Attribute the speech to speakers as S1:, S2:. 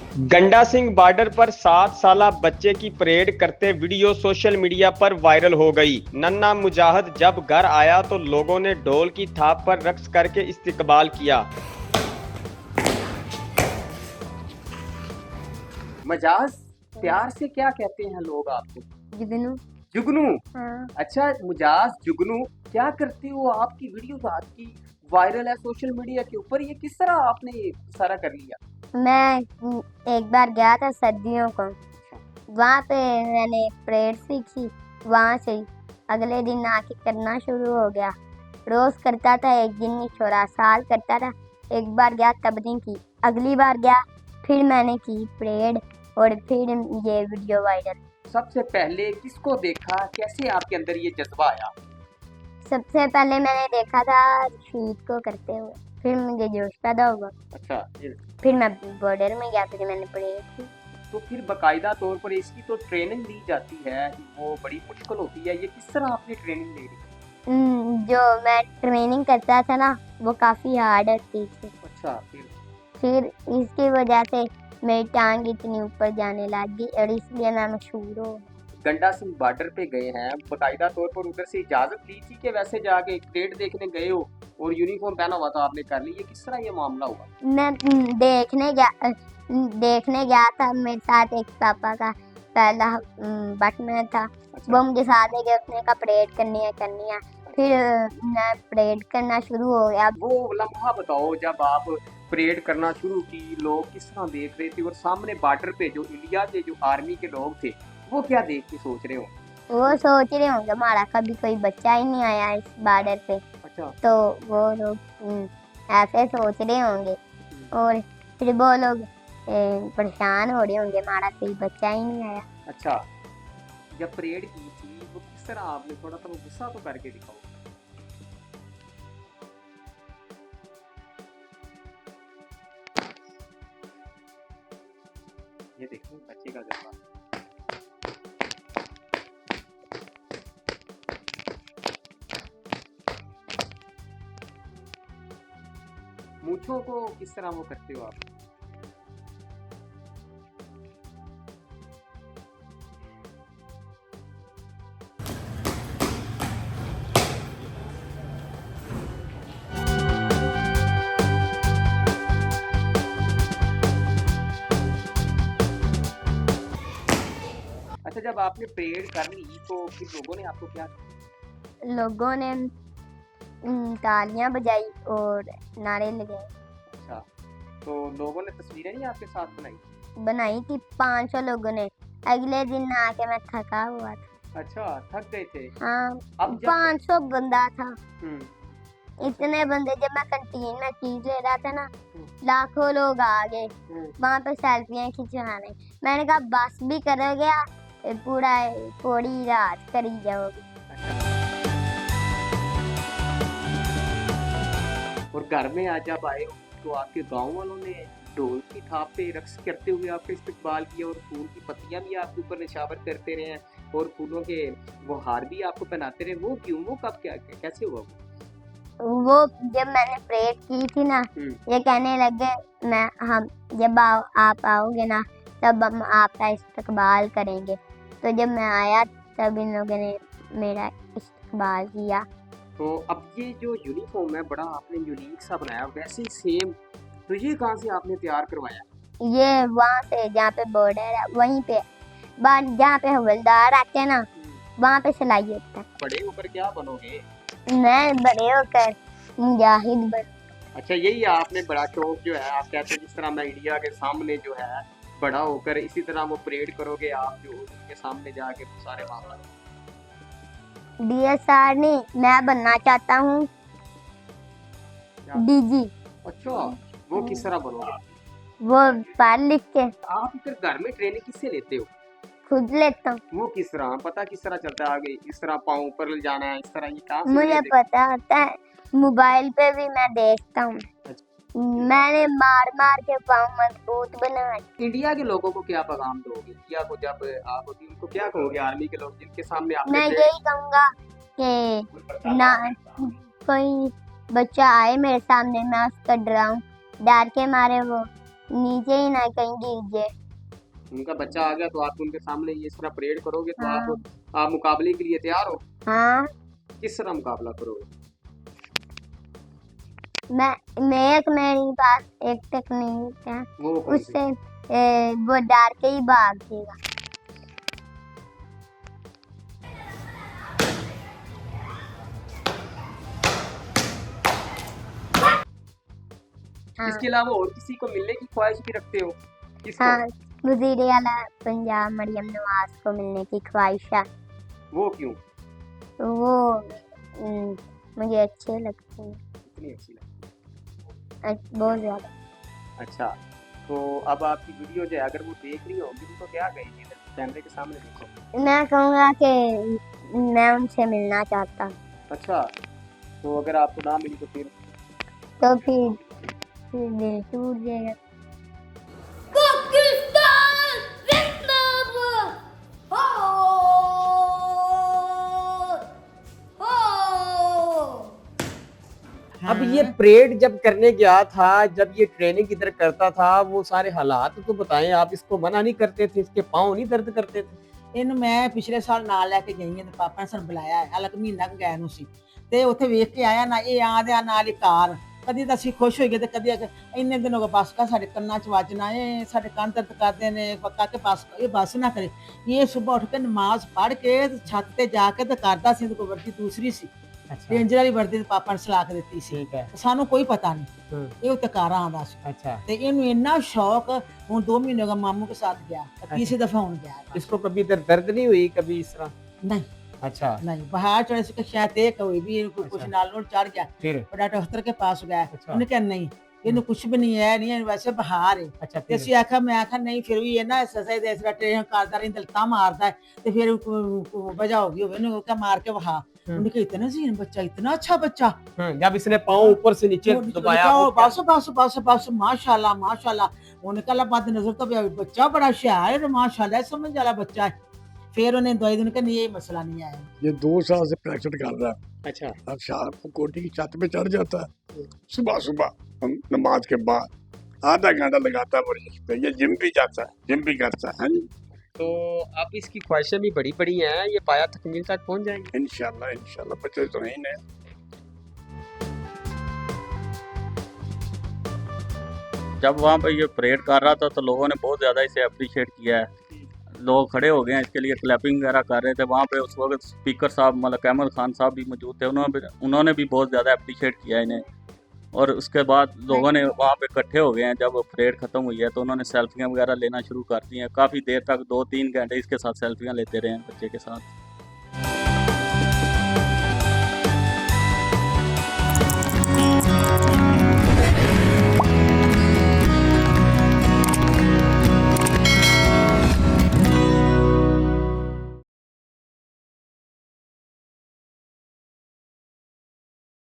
S1: गंडा सिंह बॉर्डर पर 7 साला बच्चे की परेड करते वीडियो सोशल मीडिया पर वायरल हो गई। नन्हा मुजाहिद जब घर आया तो लोगों ने ढोल की थाप पर रक्स करके इस्तकबाल किया।
S2: मजाज प्यार से क्या कहते हैं लोग आपको?
S3: जुगनू।
S2: जुगनू।
S3: हाँ।
S2: अच्छा मुजाज जुगनू, क्या करते हो? आपकी वीडियो आज की वायरल है सोशल मीडिया के ऊपर, ये किस तरह आपने ये सारा कर लिया?
S3: मैं एक बार गया था सर्दियों को, वहाँ पे मैंने परेड सीखी। वहाँ से ही अगले दिन आके करना शुरू हो गया। रोज करता था, एक दिन नहीं छोड़ा, साल करता था। एक बार गया तब नहीं की, अगली बार गया फिर मैंने की परेड और फिर ये वीडियो वायरल।
S2: सबसे पहले किसको देखा, कैसे आपके अंदर ये जज्बा आया?
S3: सबसे पहले मैंने देखा था शहीद को करते हुए, फिर मुझे जोश पैदा हुआ।
S2: अच्छा,
S3: फिर मैं बॉर्डर में गया, फिर मैंने परेड की।
S2: तो फिर बाकायदा तौर पर इसकी तो ट्रेनिंग दी जाती है, वो बड़ी मुश्किल होती है, ये किस तरह आपने ट्रेनिंग ले ली?
S3: जो मैं ट्रेनिंग करता था ना, वो काफ़ी हार्ड होती थी।
S2: अच्छा,
S3: फिर इसकी वजह से मेरी टांग इतनी ऊपर जाने लग गई और इसलिए मैं मशहूर हो।
S2: गंडा सिंह बॉर्डर पे गए हैं, बाकायदा तौर पर उधर से इजाजत ली थी कि वैसे जाके परेड देखने गए हो और यूनिफॉर्म पहना हुआ था आपने कर ली, ये किस तरह ये मामला हुआ?
S3: मैं देखने गया था, मेरे साथ एक पापा का पहला बटमैन था।
S2: अच्छा।
S3: वो मुझे साथ लेके उसने कहा परेड करनी है। फिर मैं परेड करना शुरू हो गया।
S2: वो लम्हा बताओ जब आप परेड करना शुरू की, लोग किस तरह देख रहे थे और सामने बॉर्डर पे जो इंडिया के जो आर्मी के लोग थे वो क्या देख के सोच रहे हो?
S3: वो सोच रहे होंगे हमारा कभी कोई बच्चा ही नहीं आया इस बॉर्डर पे।
S2: अच्छा।
S3: तो वो लोग ऐसे सोच रहे होंगे और फिर वो लोग परेशान हो रहे होंगे, हमारा कोई बच्चा ही नहीं आया।
S2: अच्छा, जब परेड की थी वो किस तरह आपने, थोड़ा सा वो गुस्सा तो करके दिखाओ। ये देखो बच्चे का जज्बा। मूंछों को किस तरह वो करते हो आप? अच्छा, जब आपने परेड कर ली तो फिर लोगों ने आपको क्या?
S3: लोगों ने तालियां बजाई और नारे लगाए।
S2: अच्छा, तो लोगों ने तस्वीरें नहीं आपके साथ
S3: बनाई थी 500 लोगों ने। अगले दिन आके मैं थका हुआ था।
S2: अच्छा, थक गए थे?
S3: हाँ,
S2: अब जब
S3: 500 बंदा था।
S2: हम्म।
S3: इतने बंदे, जब मैं कैंटीन में चीज ले रहा था ना, लाखों लोग आ गए वहाँ पे सेल्फियां खिंचवाने। मैंने कहा बस भी करोगे पूरा पूरी रात करी जाओगे।
S2: और घर में आज जब आए हो तो आपके गांव वालों ने ढोल की थाप पे रक्स करते हुए आपका इस्तकबाल किया और फूल की पत्तियां भी आपके ऊपर निछावर करते रहे हैं और फूलों के वो हार भी आपको पहनाते रहे, वो क्यों, वो कब, क्या कैसे हुआ
S3: वो जब मैंने प्रेयर की थी ना, ये कहने लगे हम जब आप आओगे ना तब हम आपका इस्तकबाल करेंगे। तो जब मैं आया तब इन लोगों ने मेरा इस्तकबाल किया।
S2: तो अब ये जो यूनिफॉर्म है बड़ा आपने यूनिक सा बनाया, वैसे ही सेम, तो ये कहाँ से आपने तैयार करवाया?
S3: ये वहाँ से जहाँ पे बॉर्डर है वहीं पे, जहाँ पे हवलदार आते हैं ना वहाँ पे सिलाई होता है।
S2: बड़े होकर क्या बनोगे?
S3: मैं बड़े होकर मुजाहिद बन।
S2: अच्छा, यही आपने बड़ा शौक जो है, आप कहते हैं जिस तरह मैं इंडिया के सामने जो है बड़ा होकर इसी तरह वो परेड करोगे आप, जो उनके सामने जाके सारे मामला।
S3: DSR नहीं, मैं बनना चाहता हूँ DG।
S2: अच्छा, वो किस तरह बनोगे?
S3: वो पढ़ लिख के।
S2: आप फिर घर में ट्रेनिंग किससे लेते हो?
S3: खुद लेता हूँ।
S2: वो किस तरह पता, किस तरह चलता है आगे, इस तरह पाँव ऊपर ले जाना है, इस तरह, ये कहाँ से
S3: मुझे पता होता है, मोबाइल पे भी मैं देखता हूँ। मैंने मार मार के पाँव मजबूत बनाए।
S2: इंडिया के लोगों को क्या पैगाम दोगे? इंडिया को जब आप उनको क्या कहोगे, आर्मी के लोग जिनके सामने आप?
S3: मैं यही कहूँगा कि ना कोई बच्चा आए मेरे सामने, मैं उसका डराऊं, डर के मारे वो नीचे ही ना कहीं गिर जाए।
S2: उनका बच्चा आ गया तो आप उनके सामने ये इस तरह परेड करोगे तो
S3: हाँ
S2: आप मुकाबले के लिए तैयार हो?
S3: हाँ।
S2: किस तरह मुकाबला करोगे?
S3: मेरे पास एक टेक्निक है,
S2: वो कौन सी?
S3: उससे वो डर के ही भागेगा। हाँ
S2: इसके अलावा और किसी को मिलने की ख्वाहिश भी रखते हो? किसको?
S3: हाँ, वज़ीर आला पंजाब मरियम नवाज को मिलने की ख्वाहिश है।
S2: वो क्यों?
S3: वो मुझे अच्छे लगते हैं,
S2: इतनी अच्छी लगती
S3: बहुत ज़्यादा।
S2: है। अच्छा, तो अब आपकी वीडियो जो है अगर वो देख रही होगी उनको क्या कहेगी? कैमरे के सामने देखो।
S3: मैं कहूँगा कि मैं उनसे मिलना चाहता हूँ।
S2: अच्छा, तो अगर आपको ना मिली तो फिर?
S3: तो फिर दिल टूट जाएगा।
S1: अब ये परेड जब करने गया था, जब ये ट्रेनिंग इधर करता था, वो सारे हालात तो बताएं आप। इसको मना नहीं करते थे? इसके पाँव नहीं दर्द करते थे?
S4: ਇਹਨੂੰ ਮੈਂ ਪਿਛਲੇ ਸਾਲ ਨਾਲ ਲੈ ਕੇ ਗਈ ਹਾਂ ਤੇ ਪਾਪਾ ਨੇ ਸਾਨੂੰ ਬੁਲਾਇਆ ਹੈ, ਹਾਲਾਂਕਿ ਮਹੀਨਾ ਕੁ ਗਏ ਨੂੰ ਸੀ ਤੇ ਉੱਥੇ ਵੇਖ ਕੇ ਆਇਆ ਨਾ, ਇਹ ਆਂਦਿਆਂ ਨਾਲ ਹੀ ਕਾਰ ਕਦੀ ਤਾਂ ਅਸੀਂ ਖੁਸ਼ ਹੋਈਏ ਤੇ ਕਦੀ ਇੰਨੇ ਦਿਨ ਹੋ ਗਏ ਬੱਸ ਕਾ ਸਾਡੇ ਕੰਨਾਂ 'ਚ ਵੱਜਣਾ, ਇਹ ਸਾਡੇ ਕੰਨ ਦਰਦ ਕਰਦੇ ਨੇ ਪੱਕਾ ਕਿ ਬੱਸ ਇਹ ਬੱਸ ਨਾ ਕਰੇ। ਇਹ ਸਵੇਰ ਉੱਠ ਕੇ ਨਮਾਜ਼ ਪੜ੍ਹ ਕੇ ਛੱਤ ਤੇ ਜਾ ਕੇ ਤੇ ਕਰਦਾ ਸੀ, ਤੇ ਕੋਈ ਵਰਦੀ ਦੂਸਰੀ ਸੀ,
S1: अच्छा
S4: ਰੇਂਜਰ ਵਾਲੀ ਵਰਦੀ ਤੇ ਪਾਪਾ ਨੇ ਸਲਾ ਕੇ ਦਿੱਤੀ ਸੀ,
S1: ठीक है।
S4: ਸਾਨੂੰ ਕੋਈ ਪਤਾ ਨਹੀਂ,
S1: हम्म,
S4: ਇਹ ਉੱਤੇ ਕਾਰਾਂ ਆਉਂਦਾ ਸੀ
S1: अच्छा,
S4: ਤੇ ਇਹਨੂੰ ਇੰਨਾ ਸ਼ੌਕ, ਹੁਣ 2 ਮਹੀਨੇ ਹੋ ਗਏ ਮਾਮੂ ਕੇ ਸਾਥ ਗਿਆ, तीसरी दफा ਹੁਣ ਗਿਆ है।
S1: इसको कभी इधर दर्द नहीं हुई कभी इस तरह?
S4: नहीं
S1: अच्छा,
S4: नहीं, बाहर चढ़े से शायद एक हुई भी, इनको कुछ
S1: अच्छा।
S4: नाल चढ़ गया,
S1: फिर?
S4: पर डॉक्टर अख्तर के पास गया,
S1: अच्छा।
S4: उन्हें कहा नहीं इन्हें कुछ भी नहीं है, नहीं है, वैसे बाहर है।
S1: अच्छा,
S4: ते
S1: फिर?
S4: ਅਸੀਂ ਆਖਿਆ, ਮੈਂ ਆਖਿਆ ਨਹੀਂ ਫਿਰ ਵੀ ਇਹ ਨਾ ਐਕਸਰਸਾਈਜ਼ ਇਸ ਤਰ੍ਹਾਂ ਟ੍ਰੇਨ ਕਰਦਾ ਰਹੀ, ਦਲਤਾ ਮਾਰਦਾ ਹੈ ਤੇ ਫਿਰ ਵਜ੍ਹਾ ਹੋ ਗਈ ਹੋਵੇ, ਉਹਨੇ ਕਿਹਾ ਮਾਰ ਕੇ ਵਹਾ, ਉਹਨੇ ਕਿਹਾ इतना सीन बच्चा, इतना अच्छा बच्चा,
S1: जब इसने पाँव ऊपर से नीचे दबाया, वो क्या-
S4: बस बस बस बस माशाल्लाह माशाल्लाह, उन्हें कहा बद नजर तो भी बच्चा बड़ा शायर है, माशाल्लाह समझ वाला बच्चा है। फिर उन्हें दवाई देने का नहीं, ये मसला नहीं आया।
S5: ये 2 साल से प्रैक्टिस कर रहा है।
S2: अच्छा,
S5: अब शाम को कोठी की छत पे चढ़ जाता है, सुबह सुबह नमाज के बाद आधा घंटा लगाता है मरीज पे। ये जिम भी जाता है, जिम भी करता है। हाँ जी,
S2: तो अब इसकी ख्वाहिशें भी बड़ी बड़ी हैं, ये पाया तकमील तक पहुंच जाएंगे।
S5: इंशाल्लाह इंशाल्लाह, बच्चे तो नहीं है।
S6: जब वहाँ पे ये परेड कर रहा था तो लोगों ने बहुत ज़्यादा इसे अप्रिशिएट किया है। लोग खड़े हो गए हैं इसके लिए, क्लैपिंग वगैरह कर रहे थे। वहाँ पे उस वक्त स्पीकर साहब मलिक अहमद खान साहब भी मौजूद थे, उन्होंने भी बहुत ज़्यादा अप्रिशिएट किया इन्हें। और उसके बाद लोगों ने वहाँ पे इकट्ठे हो गए हैं। जब परेड ख़त्म हुई है तो उन्होंने सेल्फियाँ वगैरह लेना शुरू कर दी हैं। काफ़ी देर तक 2-3 घंटे इसके साथ सेल्फियाँ लेते रहे हैं बच्चे के साथ।